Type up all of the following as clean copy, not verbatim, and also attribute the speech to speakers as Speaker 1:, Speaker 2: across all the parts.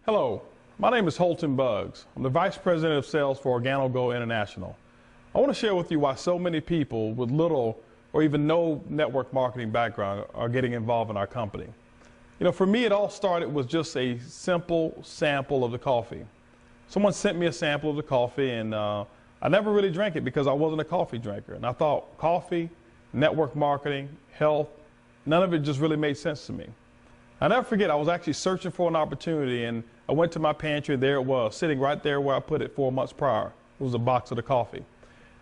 Speaker 1: Hello, my name is Holton Buggs. I'm the Vice President of Sales for OrganoGo International. I want to share with you why so many people with little or even no network marketing background are getting involved in our company. You know, for me, it all started with just a simple sample of the coffee. Someone sent me a sample of the coffee, and I never really drank it because I wasn't a coffee drinker. And I thought coffee, network marketing, health, none of it just really made sense to me. I never forget, I was actually searching for an opportunity, and I went to my pantry, and there it was, sitting right there where I put it 4 months prior. It was a box of the coffee.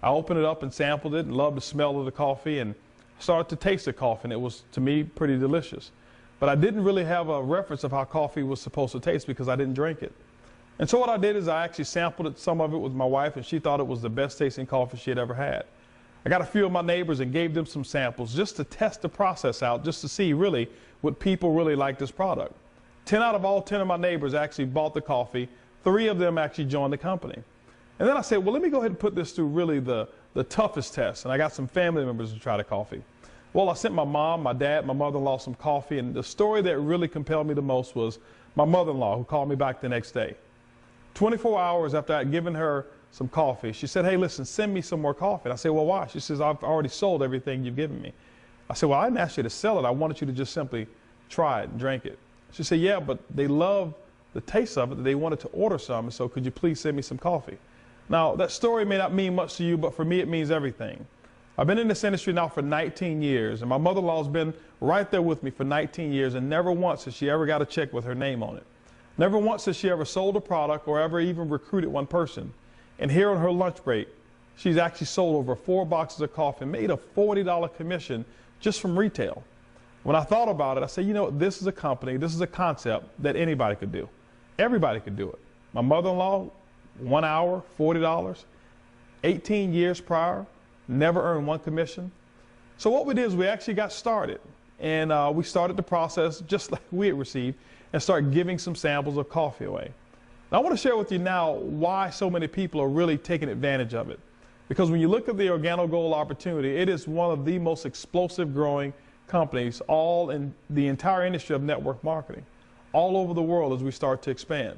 Speaker 1: I opened it up and sampled it and loved the smell of the coffee and started to taste the coffee, and it was, to me, pretty delicious. But I didn't really have a reference of how coffee was supposed to taste because I didn't drink it. And so what I did is I actually sampled some of it with my wife, and she thought it was the best tasting coffee she had ever had. I got a few of my neighbors and gave them some samples just to test the process out, just to see really what people really like this product. 10 out of all 10 of my neighbors actually bought the coffee. 3 of them actually joined the company. And then I said, well, let me go ahead and put this through really the toughest test. And I got some family members to try the coffee. Well, I sent my mom, my dad, my mother-in-law some coffee. And the story that really compelled me the most was my mother-in-law, who called me back the next day. 24 hours after I'd given her some coffee, she said, hey, listen, send me some more coffee. And I said, well, why? She says, I've already sold everything you've given me. I said, well, I didn't ask you to sell it. I wanted you to just simply try it and drink it. She said, yeah, but they love the taste of it, that they wanted to order some, and so could you please send me some coffee? Now, that story may not mean much to you, but for me, it means everything. I've been in this industry now for 19 years, and my mother-in-law's been right there with me for 19 years, and never once has she ever got a check with her name on it. Never once has she ever sold a product or ever even recruited one person. And here on her lunch break, she's actually sold over 4 boxes of coffee and made a $40 commission just from retail. When I thought about it, I said, you know, this is a company, this is a concept that anybody could do. Everybody could do it. My mother-in-law, 1 hour, $40, 18 years prior, never earned one commission. So what we did is we actually got started, and we started the process just like we had received and started giving some samples of coffee away. Now, I want to share with you now why so many people are really taking advantage of it. Because when you look at the OrganoGo opportunity, it is one of the most explosive growing companies all in the entire industry of network marketing, all over the world as we start to expand.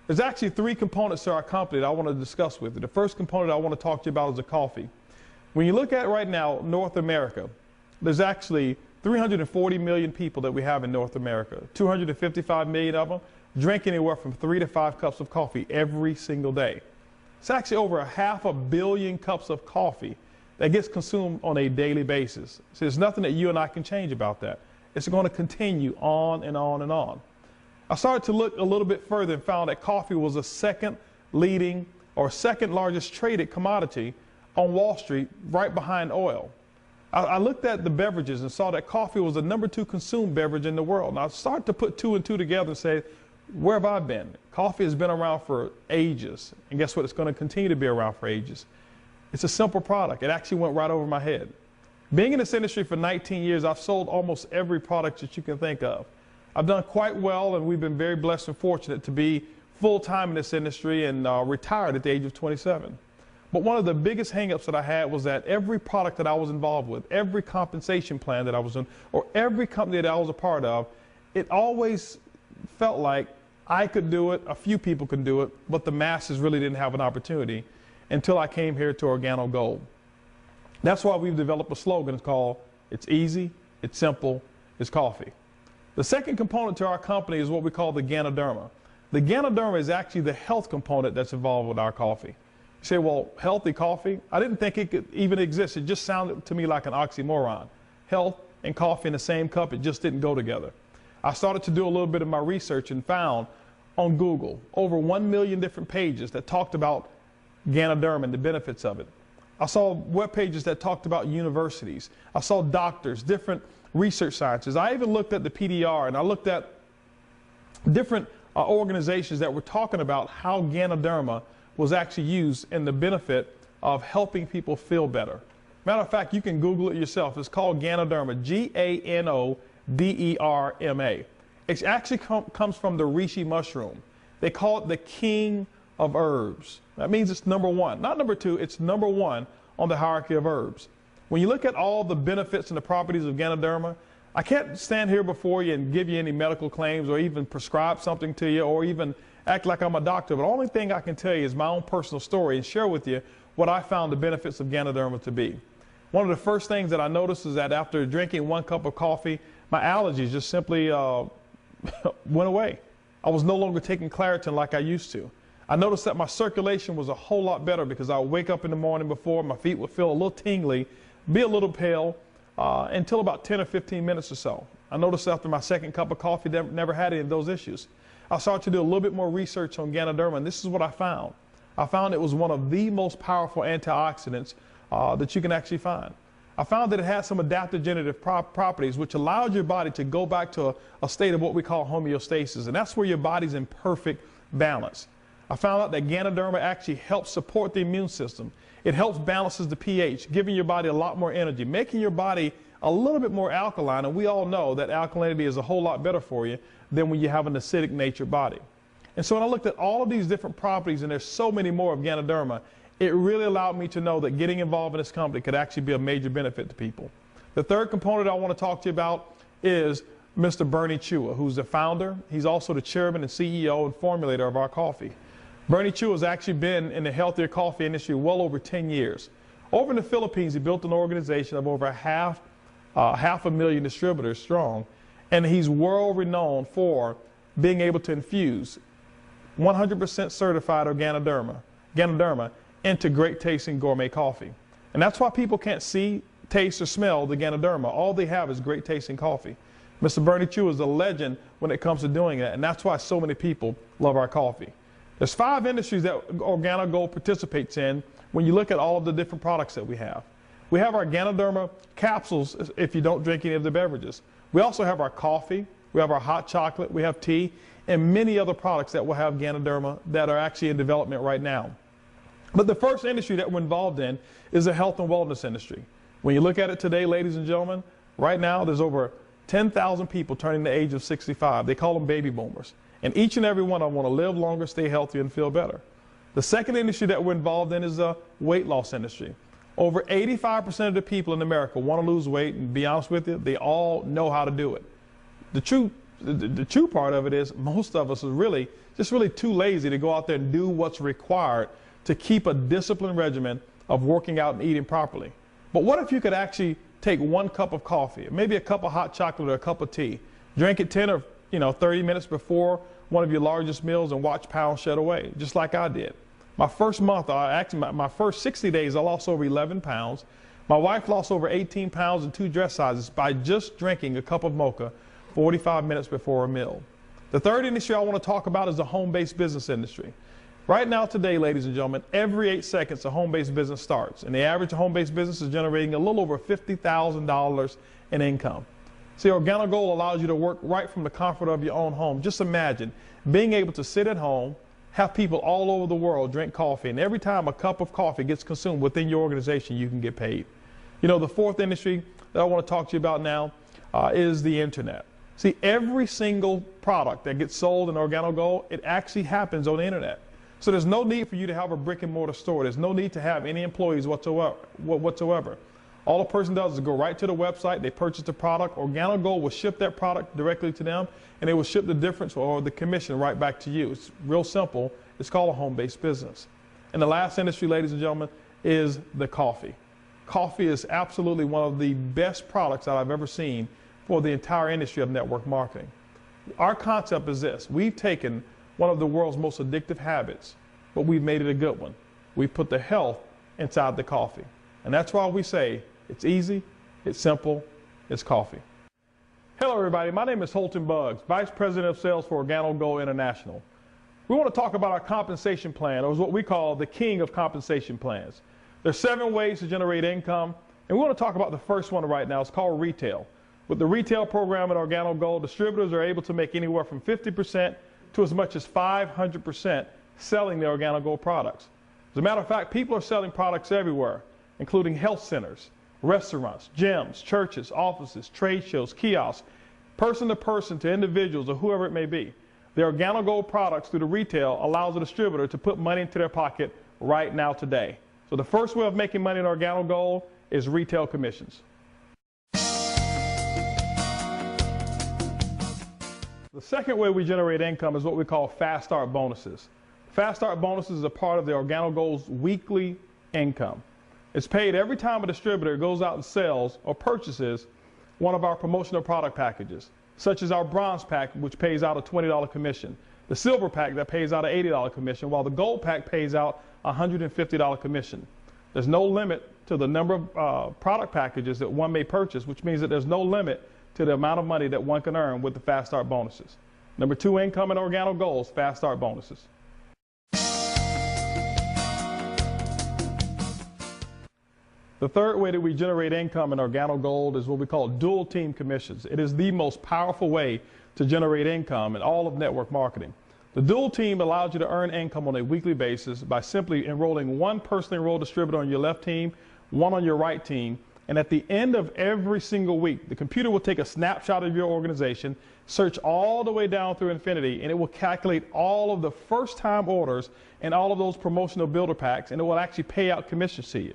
Speaker 1: There's actually 3 components to our company that I want to discuss with you. The first component I want to talk to you about is the coffee. When you look at right now, North America, there's actually 340 million people that we have in North America. 255 million of them drink anywhere from 3 to 5 cups of coffee every single day. It's actually over 500 million cups of coffee that gets consumed on a daily basis. So there's nothing that you and I can change about that. It's going to continue on and on and on. I started to look a little bit further and found that coffee was the second largest traded commodity on Wall Street, right behind oil. I looked at the beverages and saw that coffee was the #2 consumed beverage in the world. And I started to put 2 and 2 together and say, where have I been? Coffee has been around for ages. And guess what? It's going to continue to be around for ages. It's a simple product. It actually went right over my head. Being in this industry for 19 years, I've sold almost every product that you can think of. I've done quite well, and we've been very blessed and fortunate to be full-time in this industry and retired at the age of 27. But one of the biggest hang-ups that I had was that every product that I was involved with, every compensation plan that I was in, or every company that I was a part of, it always felt like I could do it, a few people could do it, but the masses really didn't have an opportunity until I came here to OrganoGo. That's why we've developed a slogan called, it's easy, it's simple, it's coffee. The second component to our company is what we call the Ganoderma. The Ganoderma is actually the health component that's involved with our coffee. You say, well, healthy coffee? I didn't think it could even exist. It just sounded to me like an oxymoron. Health and coffee in the same cup, it just didn't go together. I started to do a little bit of my research and found on Google over 1 million different pages that talked about Ganoderma and the benefits of it. I saw web pages that talked about universities. I saw doctors, different research scientists. I even looked at the PDR, and I looked at different organizations that were talking about how Ganoderma was actually used in the benefit of helping people feel better. Matter of fact, you can Google it yourself. It's called Ganoderma, Ganoderma. It actually comes from the reishi mushroom. They call it the king of herbs. That means it's #1, not #2, it's #1 on the hierarchy of herbs. When you look at all the benefits and the properties of Ganoderma, I can't stand here before you and give you any medical claims or even prescribe something to you or even act like I'm a doctor. But the only thing I can tell you is my own personal story and share with you what I found the benefits of Ganoderma to be. One of the first things that I noticed is that after drinking 1 cup of coffee, my allergies just simply went away. I was no longer taking Claritin like I used to. I noticed that my circulation was a whole lot better because I would wake up in the morning before, my feet would feel a little tingly, be a little pale, until about 10 or 15 minutes or so. I noticed after my second cup of coffee, never had any of those issues. I started to do a little bit more research on Ganoderma, and this is what I found. I found it was one of the most powerful antioxidants that you can actually find. I found that it has some adaptogenitive properties which allowed your body to go back to a state of what we call homeostasis, and that's where your body's in perfect balance. I found out that Ganoderma actually helps support the immune system. It helps balances the pH, giving your body a lot more energy, making your body a little bit more alkaline, and we all know that alkalinity is a whole lot better for you than when you have an acidic natured body. And so when I looked at all of these different properties, and there's so many more of Ganoderma, it really allowed me to know that getting involved in this company could actually be a major benefit to people. The third component I want to talk to you about is Mr. Bernie Chua, who's the founder. He's also the chairman and CEO and formulator of our coffee. Bernie Chua has actually been in the healthier coffee industry well over 10 years. Over in the Philippines, he built an organization of over half a million distributors strong, and he's world renowned for being able to infuse 100% certified Ganoderma into great tasting gourmet coffee. And that's why people can't see, taste, or smell the Ganoderma. All they have is great tasting coffee. Mr. Bernie Chua is a legend when it comes to doing that, and that's why so many people love our coffee. There's 5 industries that OrganoGold participates in when you look at all of the different products that we have. We have our Ganoderma capsules if you don't drink any of the beverages. We also have our coffee, we have our hot chocolate, we have tea, and many other products that will have Ganoderma that are actually in development right now. But the first industry that we're involved in is the health and wellness industry. When you look at it today, ladies and gentlemen, right now there's over 10,000 people turning the age of 65. They call them baby boomers. And each and every one of them want to live longer, stay healthier, and feel better. The second industry that we're involved in is the weight loss industry. Over 85% of the people in America want to lose weight, and to be honest with you, they all know how to do it. The true part of it is most of us are really too lazy to go out there and do what's required to keep a disciplined regimen of working out and eating properly. But what if you could actually take 1 cup of coffee, maybe a cup of hot chocolate or a cup of tea, drink it 10 or 30 minutes before one of your largest meals and watch pounds shed away, just like I did. My first month, my first 60 days, I lost over 11 pounds. My wife lost over 18 pounds and 2 dress sizes by just drinking a cup of mocha 45 minutes before a meal. The third industry I want to talk about is the home-based business industry. Right now today, ladies and gentlemen, every 8 seconds a home-based business starts, and the average home-based business is generating a little over $50,000 in income. See, OrganoGold allows you to work right from the comfort of your own home. Just imagine being able to sit at home, have people all over the world drink coffee, and every time a cup of coffee gets consumed within your organization, you can get paid. The fourth industry that I want to talk to you about now is the internet. See, every single product that gets sold in OrganoGold, it actually happens on the internet. So there's no need for you to have a brick and mortar store. There's no need to have any employees whatsoever. All a person does is go right to the website, they purchase the product, OrganoGold will ship that product directly to them, and they will ship the difference or the commission right back to you. It's real simple. It's called a home-based business. And the last industry, ladies and gentlemen, is the coffee. Coffee is absolutely one of the best products that I've ever seen for the entire industry of network marketing. Our concept is this. We've taken one of the world's most addictive habits, but we've made it a good one. We've put the health inside the coffee. And that's why we say it's easy, it's simple, it's coffee. Hello everybody, my name is Holton Buggs, Vice President of Sales for OrganoGold International. We want to talk about our compensation plan, or what we call the king of compensation plans. There's 7 ways to generate income, and we want to talk about the first one right now. It's called retail. With the retail program at OrganoGold, distributors are able to make anywhere from 50% to as much as 500% selling their OrganoGold products. As a matter of fact, people are selling products everywhere, including health centers, restaurants, gyms, churches, offices, trade shows, kiosks, person to person to individuals or whoever it may be. The OrganoGold products through the retail allows a distributor to put money into their pocket right now today. So the first way of making money in OrganoGold is retail commissions. The second way we generate income is what we call fast start bonuses. Fast start bonuses is a part of the OrganoGold's weekly income. It's paid every time a distributor goes out and sells or purchases one of our promotional product packages, such as our bronze pack, which pays out a $20 commission, the silver pack that pays out an $80 commission, while the gold pack pays out a $150 commission. There's no limit to the number of product packages that one may purchase, which means that there's no limit to the amount of money that one can earn with the fast start bonuses. Number 2 income in OrganoGold's fast start bonuses. The third way that we generate income in OrganoGold is what we call dual team commissions. It is the most powerful way to generate income in all of network marketing. The dual team allows you to earn income on a weekly basis by simply enrolling one personally enrolled distributor on your left team, one on your right team, and at the end of every single week, the computer will take a snapshot of your organization, search all the way down through infinity, and it will calculate all of the first-time orders and all of those promotional builder packs, and it will actually pay out commissions to you.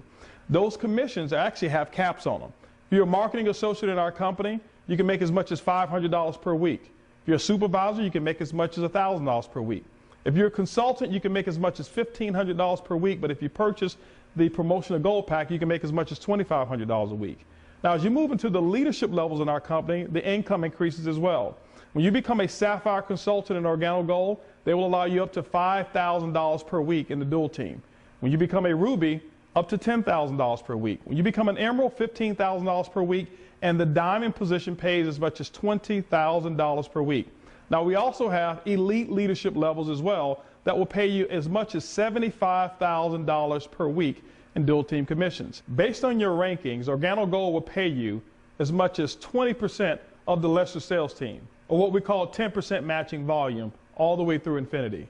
Speaker 1: Those commissions actually have caps on them. If you're a marketing associate in our company, you can make as much as $500 per week. If you're a supervisor, you can make as much as $1,000 per week. If you're a consultant, you can make as much as $1,500 per week, but if you purchase the promotional gold pack, you can make as much as $2,500 a week. Now, as you move into the leadership levels in our company, the income increases as well. When you become a Sapphire consultant in OrganoGold, they will allow you up to $5,000 per week in the dual team. When you become a Ruby, up to $10,000 per week. When you become an Emerald, $15,000 per week, and the Diamond position pays as much as $20,000 per week. Now, we also have elite leadership levels as well that will pay you as much as $75,000 per week in dual team commissions. Based on your rankings, OrganoGold will pay you as much as 20% of the lesser sales team, or what we call 10% matching volume, all the way through infinity.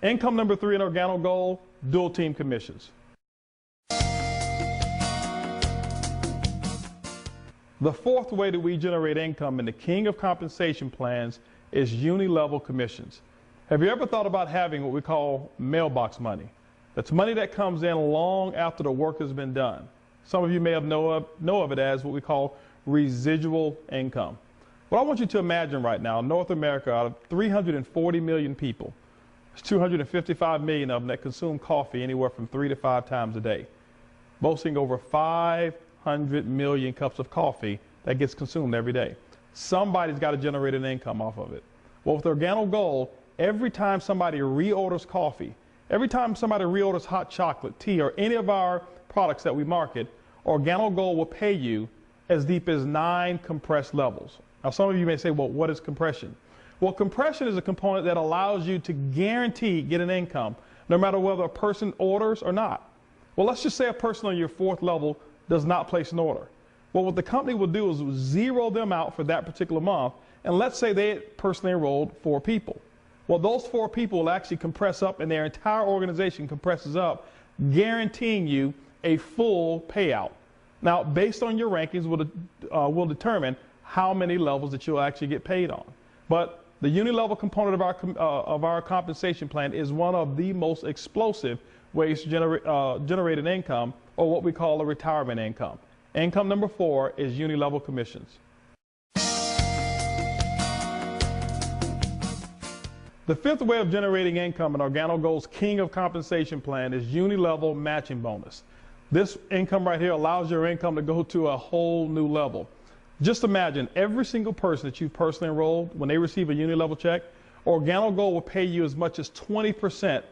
Speaker 1: Income number 3 in OrganoGold, dual team commissions. The fourth way that we generate income in the king of compensation plans is uni-level commissions. Have you ever thought about having what we call mailbox money? That's money that comes in long after the work has been done. Some of you may have know of it as what we call residual income. What I want you to imagine right now, North America, out of 340 million people, there's 255 million of them that consume coffee anywhere from 3 to 5 times a day, boasting over 500 million cups of coffee that gets consumed every day. Somebody's got to generate an income off of it. Well, with OrganoGold, every time somebody reorders coffee, every time somebody reorders hot chocolate, tea, or any of our products that we market, OrganoGold will pay you as deep as 9 compressed levels. Now, some of you may say, well, what is compression? Well, compression is a component that allows you to guarantee get an income no matter whether a person orders or not. Well, let's just say a person on your 4th level does not place an order. Well, what the company will do is zero them out for that particular month, and let's say they personally enrolled 4 people. Well, those 4 people will actually compress up, and their entire organization compresses up, guaranteeing you a full payout. Now, based on your rankings, will determine how many levels that you'll actually get paid on. But the uni-level component of our compensation plan is one of the most explosive ways to generate an income, or what we call a retirement income. Income number 4 is uni-level commissions. The 5th way of generating income in OrganoGold's king of compensation plan is uni-level matching bonus. This income right here allows your income to go to a whole new level. Just imagine every single person that you've personally enrolled, when they receive a uni-level check, OrganoGold will pay you as much as 20%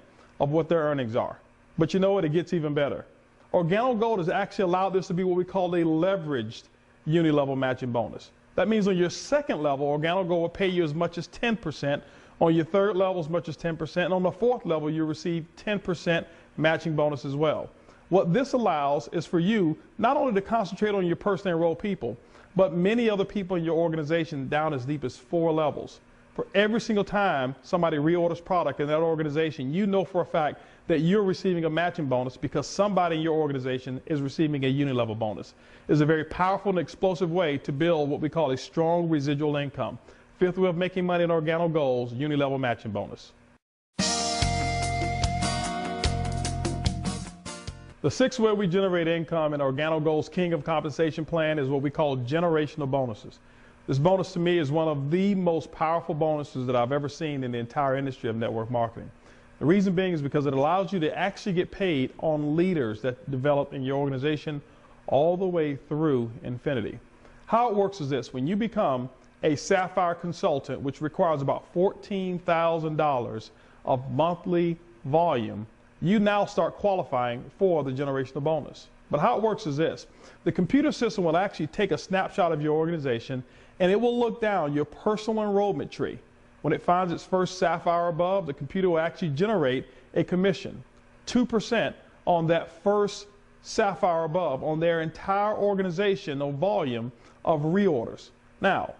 Speaker 1: of what their earnings are. But you know what? It gets even better. OrganoGold has actually allowed this to be what we call a leveraged uni-level matching bonus. That means on your 2nd level, OrganoGold will pay you as much as 10%. On your 3rd level, as much as 10%. And on the 4th level, you receive 10% matching bonus as well. What this allows is for you not only to concentrate on your personally enrolled people, but many other people in your organization down as deep as 4 levels. For every single time somebody reorders product in that organization, you know for a fact that you're receiving a matching bonus because somebody in your organization is receiving a uni-level bonus. It's a very powerful and explosive way to build what we call a strong residual income. 5th way of making money in OrganoGold's uni-level matching bonus. The 6th way we generate income in OrganoGold's king of compensation plan is what we call generational bonuses. This bonus to me is one of the most powerful bonuses that I've ever seen in the entire industry of network marketing. The reason being is because it allows you to actually get paid on leaders that develop in your organization all the way through infinity. How it works is this: when you become a Sapphire consultant, which requires about $14,000 of monthly volume, you now start qualifying for the generational bonus. But how it works is this: the computer system will actually take a snapshot of your organization, and it will look down your personal enrollment tree. When it finds its first Sapphire above, the computer will actually generate a commission, 2% on that first Sapphire above, on their entire organizational volume of reorders. Now,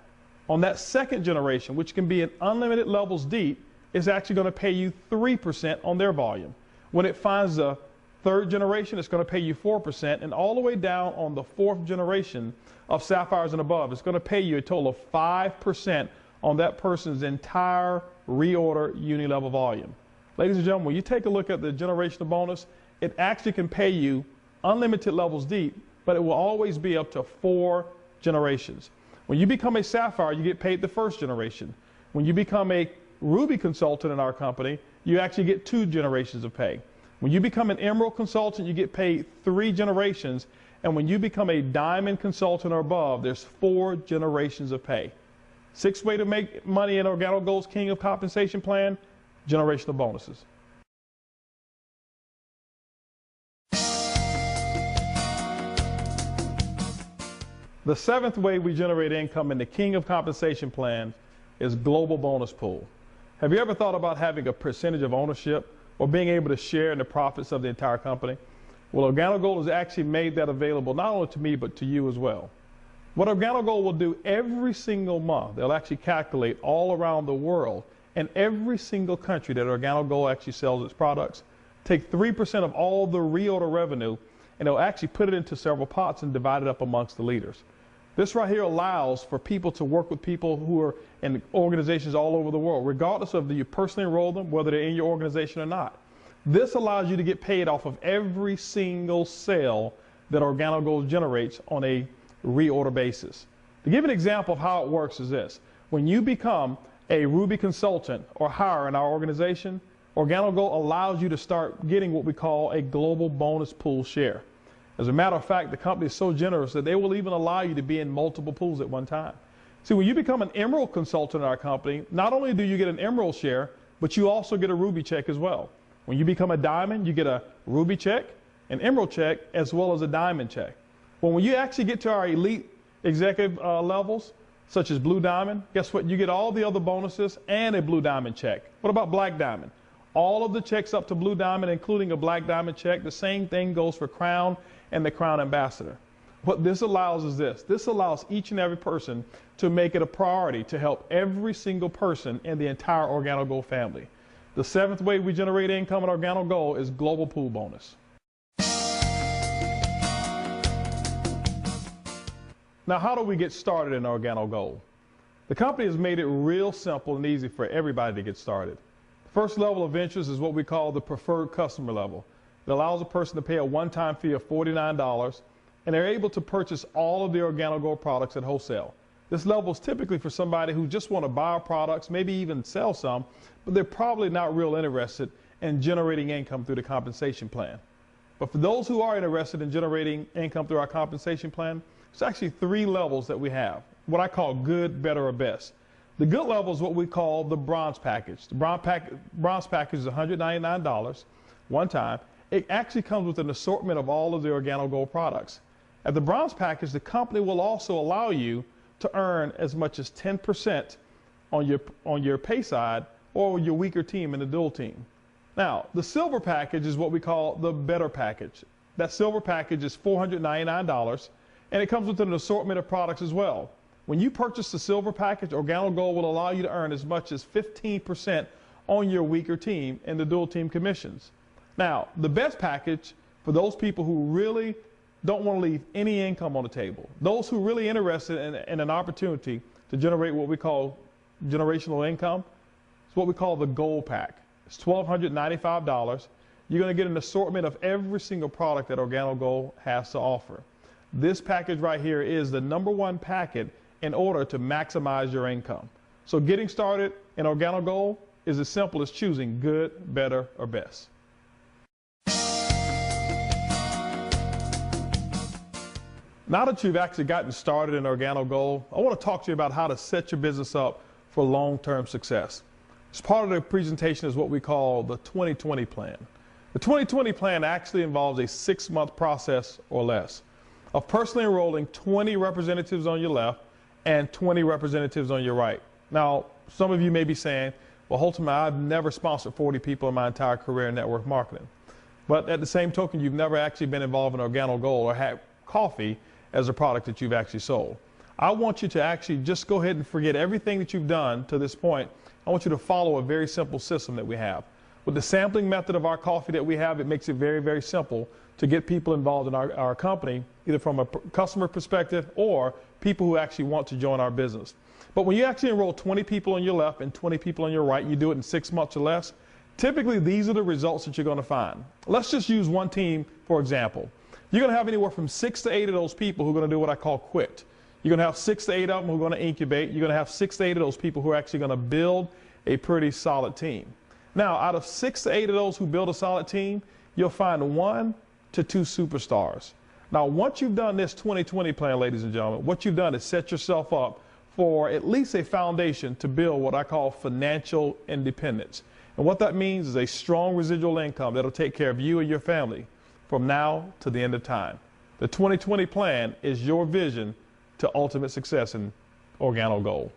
Speaker 1: on that second generation, which can be at unlimited levels deep, it's actually going to pay you 3% on their volume. When it finds the third generation, it's going to pay you 4%, and all the way down on the fourth generation of Sapphires and above, it's going to pay you a total of 5% on that person's entire reorder uni-level volume. Ladies and gentlemen, when you take a look at the generational bonus, it actually can pay you unlimited levels deep, but it will always be up to 4 generations. When you become a Sapphire, you get paid the first generation. When you become a Ruby consultant in our company, you actually get 2 generations of pay. When you become an Emerald consultant, you get paid 3 generations. And when you become a Diamond consultant or above, there's 4 generations of pay. 6th way to make money in OrganoGold's King of Compensation plan: generational bonuses. The 7th way we generate income in the King of Compensation plan is global bonus pool. Have you ever thought about having a percentage of ownership or being able to share in the profits of the entire company? Well, OrganoGold has actually made that available not only to me, but to you as well. What OrganoGold will do every single month, they'll actually calculate all around the world and every single country that OrganoGold actually sells its products, take 3% of all the reorder revenue, and they'll actually put it into several pots and divide it up amongst the leaders. This right here allows for people to work with people who are in organizations all over the world, regardless of whether you personally enroll them, whether they're in your organization or not. This allows you to get paid off of every single sale that OrganoGold generates on a reorder basis. To give an example of how it works is this: when you become a Ruby consultant or higher in our organization, OrganoGold allows you to start getting what we call a global bonus pool share. As a matter of fact, the company is so generous that they will even allow you to be in multiple pools at one time. See, when you become an Emerald consultant in our company, not only do you get an Emerald share, but you also get a Ruby check as well. When you become a Diamond, you get a Ruby check, an Emerald check, as well as a Diamond check. Well, when you actually get to our elite executive levels, such as Blue Diamond, guess what? You get all the other bonuses and a Blue Diamond check. What about Black Diamond? All of the checks up to Blue Diamond, including a Black Diamond check. The same thing goes for Crown and the Crown Ambassador. What this allows is this: this allows each and every person to make it a priority to help every single person in the entire OrganoGold family. The 7th way we generate income at OrganoGold is global pool bonus. Now, how do we get started in OrganoGold? The company has made it real simple and easy for everybody to get started. The first level of interest is what we call the preferred customer level. It allows a person to pay a one-time fee of $49, and they're able to purchase all of the OrganoGold products at wholesale. This level is typically for somebody who just want to buy our products, maybe even sell some, but they're probably not real interested in generating income through the compensation plan. But for those who are interested in generating income through our compensation plan, there's actually 3 levels that we have, what I call good, better, or best. The good level is what we call the bronze package. The bronze package is $199 one time. It actually comes with an assortment of all of the OrganoGold products. At the bronze package, the company will also allow you to earn as much as 10% on your pay side or your weaker team in the dual team. Now, the silver package is what we call the better package. That silver package is $499, and it comes with an assortment of products as well. When you purchase the silver package, OrganoGold will allow you to earn as much as 15% on your weaker team in the dual team commissions. Now, the best package for those people who really don't want to leave any income on the table, those who are really interested in an opportunity to generate what we call generational income, is what we call the gold pack. It's $1,295. You're going to get an assortment of every single product that OrganoGold has to offer. This package right here is the #1 packet in order to maximize your income. So getting started in OrganoGold is as simple as choosing good, better, or best. Now that you've actually gotten started in OrganoGold, I want to talk to you about how to set your business up for long-term success. As part of the presentation is what we call the 2020 plan. The 2020 plan actually involves a 6-month process or less of personally enrolling 20 representatives on your left and 20 representatives on your right. Now, some of you may be saying, well, Holton, I've never sponsored 40 people in my entire career in network marketing. But at the same token, you've never actually been involved in OrganoGold or had coffee as a product that you've actually sold. I want you to actually just go ahead and forget everything that you've done to this point. I want you to follow a very simple system that we have. With the sampling method of our coffee that we have, it makes it very, very simple to get people involved in our company, either from a customer perspective or people who actually want to join our business. But when you actually enroll 20 people on your left and 20 people on your right, you do it in 6 months or less, typically these are the results that you're going to find. Let's just use one team, for example. You're going to have anywhere from 6 to 8 of those people who are going to do what I call quit. You're going to have 6 to 8 of them who are going to incubate. You're going to have 6 to 8 of those people who are actually going to build a pretty solid team. Now, out of 6 to 8 of those who build a solid team, you'll find 1 to 2 superstars. Now, once you've done this 2020 plan, ladies and gentlemen, what you've done is set yourself up for at least a foundation to build what I call financial independence. And what that means is a strong residual income that'll take care of you and your family from now to the end of time. The 2020 plan is your vision to ultimate success in OrganoGold.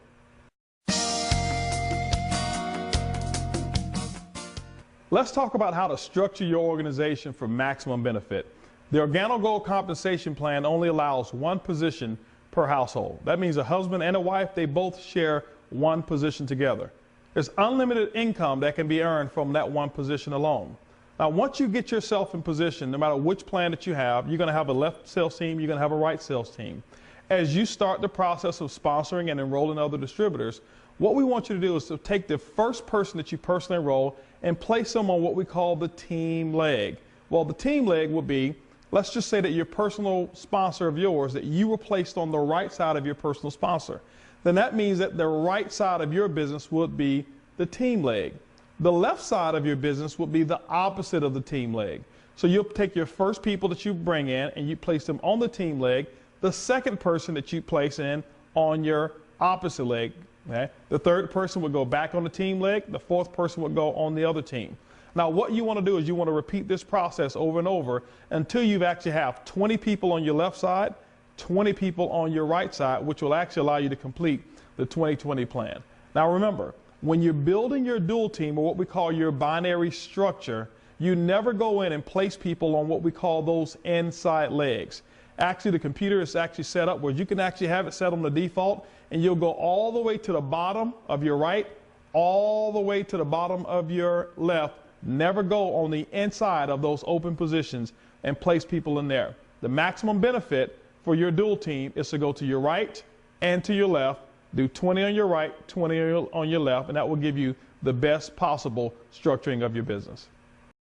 Speaker 1: Let's talk about how to structure your organization for maximum benefit. The OrganoGold compensation plan only allows 1 position per household. That means a husband and a wife, they both share 1 position together. There's unlimited income that can be earned from that 1 position alone. Now, once you get yourself in position, no matter which plan that you have, you're going to have a left sales team, you're going to have a right sales team. As you start the process of sponsoring and enrolling other distributors, what we want you to do is to take the first person that you personally enroll and place them on what we call the team leg. Well, the team leg would be, let's just say that your personal sponsor of yours, that you were placed on the right side of your personal sponsor. Then that means that the right side of your business would be the team leg. The left side of your business would be the opposite of the team leg. So you'll take your first people that you bring in and you place them on the team leg, the second person that you place in on your opposite leg. Okay? The third person would go back on the team leg, the fourth person would go on the other team. Now, what you want to do is you want to repeat this process over and over until you actually have 20 people on your left side, 20 people on your right side, which will actually allow you to complete the 2020 plan. Now, remember, when you're building your dual team, or what we call your binary structure, you never go in and place people on what we call those inside legs. Actually, the computer is actually set up where you can actually have it set on the default, and you'll go all the way to the bottom of your right, all the way to the bottom of your left. Never go on the inside of those open positions and place people in there. The maximum benefit for your dual team is to go to your right and to your left, do 20 on your right, 20 on your left, and that will give you the best possible structuring of your business.